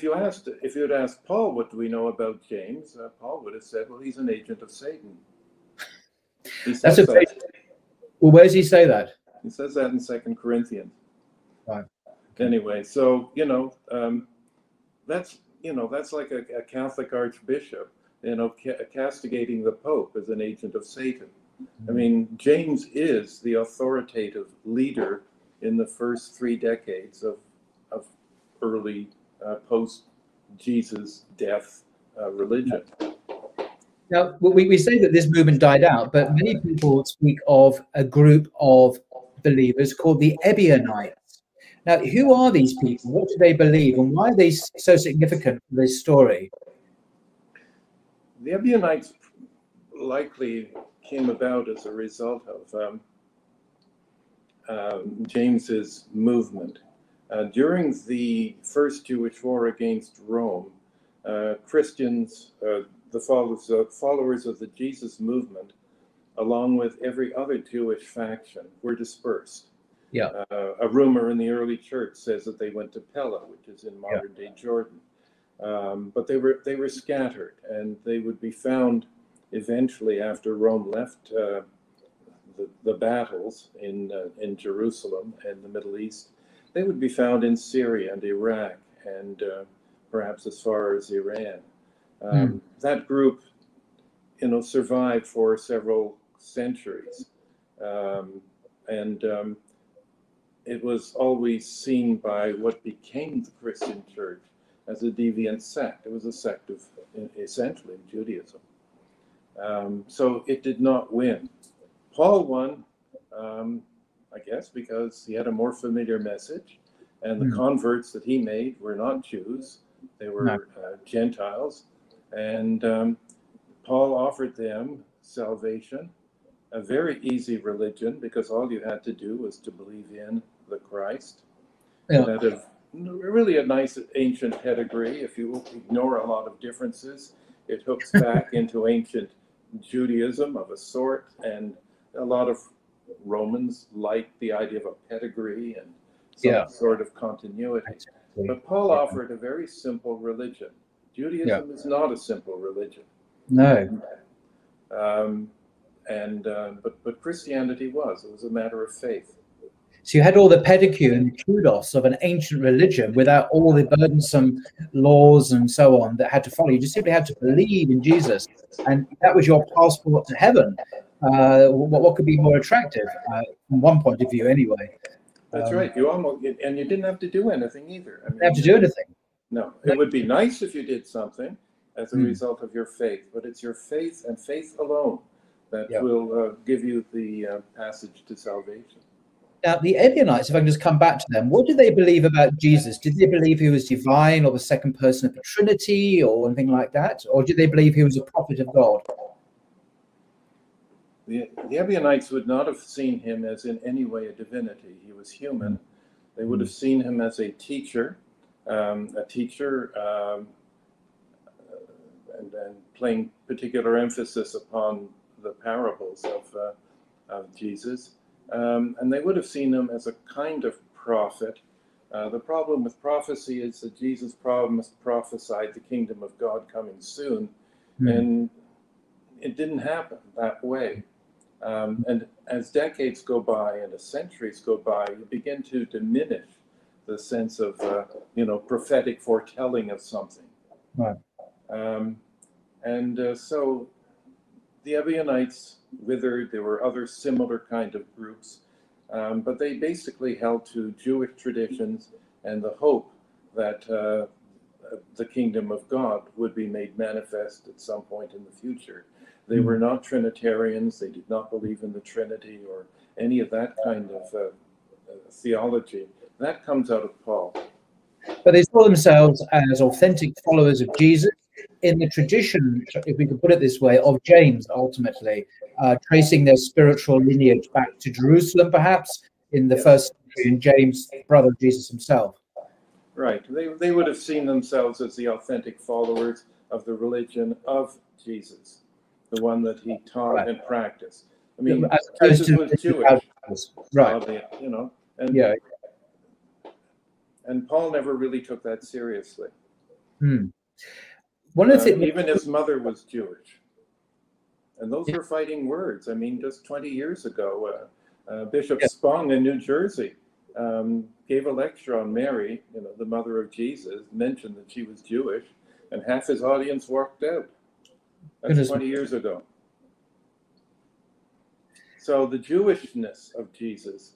if you had asked Paul, what do we know about James? Paul would have said, well, he's an agent of Satan. He says that. Well, where does he say that? He says that in 2 Corinthians. Right. Anyway, so, that's like a Catholic archbishop, castigating the Pope as an agent of Satan. I mean, James is the authoritative leader in the first 3 decades of early post-Jesus death religion. Now, we say that this movement died out, but many people speak of a group of believers called the Ebionites. Now, who are these people? What do they believe? And why are they so significant for this story? The Ebionites likely came about as a result of James's movement. During the first Jewish war against Rome, Christians, the followers of the Jesus movement, along with every other Jewish faction, were dispersed. Yeah. A rumor in the early church says that they went to Pella, which is in modern-day Jordan. But they were scattered, and they would be found eventually after Rome left the battles in Jerusalem and the Middle East. They would be found in Syria and Iraq and perhaps as far as Iran. That group, survived for several centuries, and it was always seen by what became the Christian church as a deviant sect. It was a sect of essentially Judaism. So it did not win. Paul won, I guess, because he had a more familiar message, and the converts that he made were not Jews, they were Gentiles, and Paul offered them salvation, a very easy religion, because all you had to do was to believe in the Christ. It had really a nice ancient pedigree. If you ignore a lot of differences, it hooks back into ancient Judaism of a sort, and a lot of Romans liked the idea of a pedigree and some sort of continuity. But Paul offered a very simple religion. Judaism is not a simple religion. No. But Christianity was. It was a matter of faith. So you had all the pedigree and the kudos of an ancient religion without all the burdensome laws and so on that had to follow. You just simply had to believe in Jesus, and that was your passport to heaven. What could be more attractive from one point of view, anyway? That's right. And you didn't have to do anything either. I mean, you have to do anything. No, it would be nice if you did something as a result of your faith, but it's your faith and faith alone that will give you the passage to salvation. Now, the Ebionites, if I can just come back to them, what did they believe about Jesus? Did they believe he was divine or the second person of the Trinity or anything like that? Or did they believe he was a prophet of God? The Ebionites would not have seen him as in any way a divinity. He was human. They would have seen him as a teacher, and playing particular emphasis upon the parables of Jesus. And they would have seen him as a kind of prophet. The problem with prophecy is that Jesus prophesied the kingdom of God coming soon, and it didn't happen that way. And as decades go by and as centuries go by, you begin to diminish the sense of, prophetic foretelling of something. Right. So the Ebionites withered. There were other similar kind of groups, but they basically held to Jewish traditions and the hope that the kingdom of God would be made manifest at some point in the future. They were not Trinitarians. They did not believe in the Trinity or any of that kind of theology. That comes out of Paul. But they saw themselves as authentic followers of Jesus in the tradition, if we could put it this way, of James, ultimately, tracing their spiritual lineage back to Jerusalem, perhaps, in the first century, and James, brother of Jesus himself. Right. They would have seen themselves as the authentic followers of the religion of Jesus, the one that he taught and practiced. I mean, Jesus was Jewish, right? And Paul never really took that seriously. Hmm. One of the things, even his mother was Jewish. And those were fighting words. I mean, just 20 years ago, Bishop Spong in New Jersey gave a lecture on Mary, the mother of Jesus, mentioned that she was Jewish, and half his audience walked out. That's 20 years ago. So the Jewishness of Jesus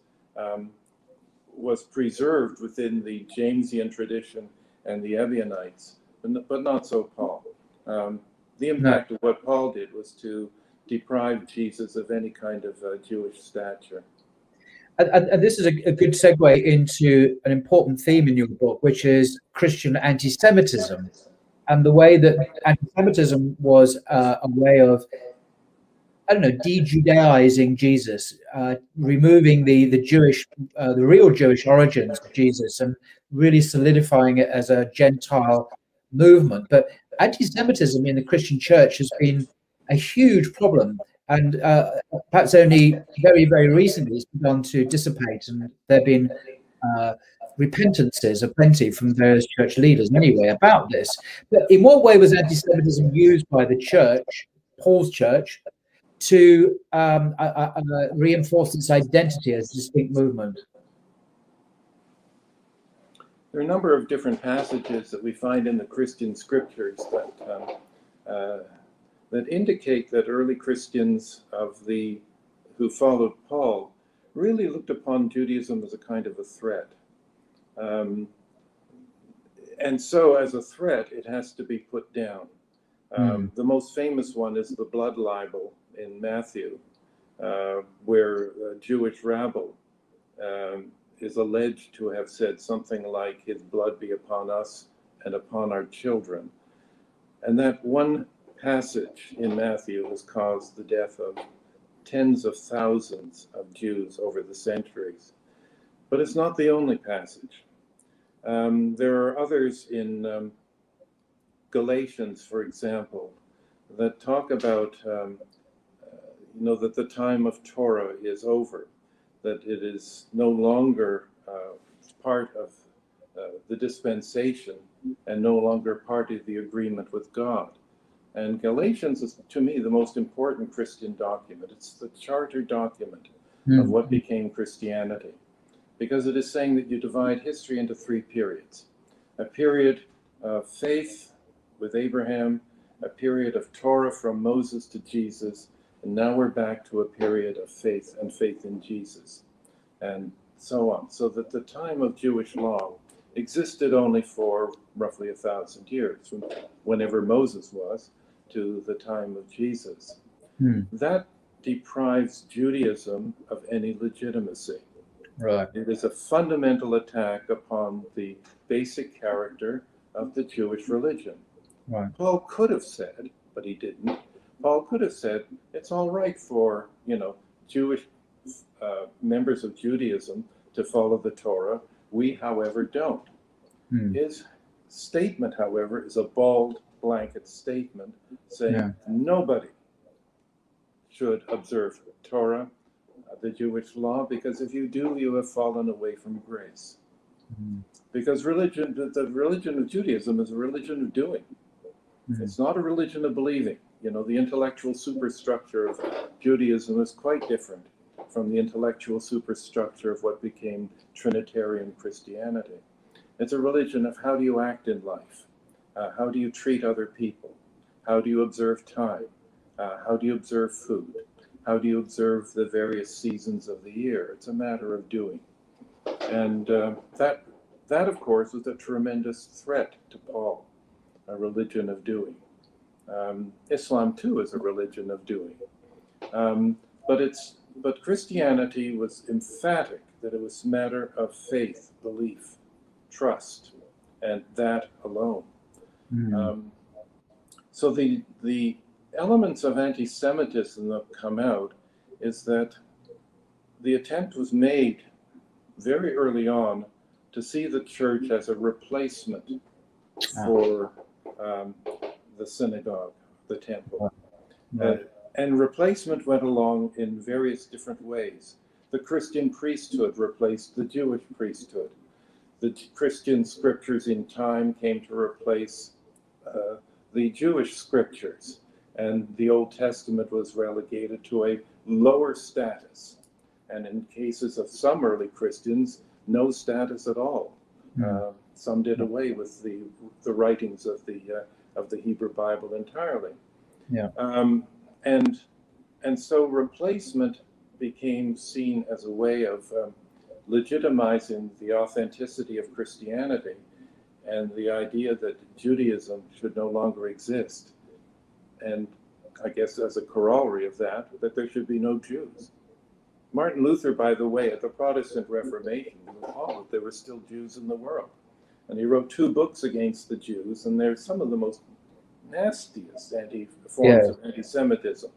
was preserved within the Jamesian tradition and the Ebionites, but not so Paul. The impact of what Paul did was to deprive Jesus of any kind of Jewish stature. And this is a good segue into an important theme in your book, which is Christian anti-Semitism, and the way that anti-Semitism was a way of, de-Judaizing Jesus, removing the real Jewish origins of Jesus, and really solidifying it as a Gentile movement. But anti-Semitism in the Christian church has been a huge problem, and perhaps only very, very recently it's begun to dissipate, and there have been repentances aplenty from various church leaders anyway about this. But in what way was anti-Semitism used by the church, Paul's church, to reinforce its identity as a distinct movement? There are a number of different passages that we find in the Christian scriptures that indicate that early Christians who followed Paul really looked upon Judaism as a kind of a threat. And so as a threat, it has to be put down. The most famous one is the blood libel in Matthew, where a Jewish rabble is alleged to have said something like, "His blood be upon us and upon our children." And that one passage in Matthew has caused the death of tens of thousands of Jews over the centuries. But it's not the only passage. There are others in Galatians, for example, that talk about that the time of Torah is over, that it is no longer part of the dispensation and no longer part of the agreement with God. And Galatians is, to me, the most important Christian document. It's the charter document of what became Christianity, because it is saying that you divide history into three periods: a period of faith with Abraham, a period of Torah from Moses to Jesus, and now we're back to a period of faith and faith in Jesus, and so on. So that the time of Jewish law existed only for roughly 1,000 years, from whenever Moses was to the time of Jesus. That deprives Judaism of any legitimacy. Right. It is a fundamental attack upon the basic character of the Jewish religion. Right. Paul could have said, but he didn't. Paul could have said, it's all right for, Jewish members of Judaism to follow the Torah. We, however, don't. His statement, however, is a bald blanket statement saying nobody should observe Torah, the Jewish law, because if you do, you have fallen away from grace. Because the religion of Judaism is a religion of doing. It's not a religion of believing. The intellectual superstructure of Judaism is quite different from the intellectual superstructure of what became Trinitarian Christianity. It's a religion of how do you act in life? How do you treat other people? How do you observe time? How do you observe food? How do you observe the various seasons of the year? It's a matter of doing. And that, of course, was a tremendous threat to Paul, a religion of doing. Islam, too, is a religion of doing. But Christianity was emphatic that it was a matter of faith, belief, trust, and that alone. So the elements of anti-Semitism that come out is that the attempt was made very early on to see the church as a replacement for the synagogue, the temple. And replacement went along in various different ways. The Christian priesthood replaced the Jewish priesthood. The Christian scriptures in time came to replace the Jewish scriptures, and the Old Testament was relegated to a lower status. And in cases of some early Christians, no status at all. Some did away with the writings of the Hebrew Bible entirely. Yeah. And so replacement became seen as a way of legitimizing the authenticity of Christianity and the idea that Judaism should no longer exist. And I guess as a corollary of that there should be no Jews. Martin Luther, by the way, at the Protestant Reformation, recalled that there were still Jews in the world. And he wrote 2 books against the Jews, and they're some of the most nastiest forms of anti-Semitism.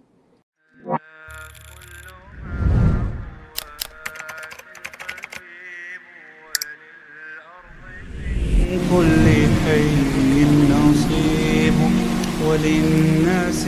كل حي نصيب وللناس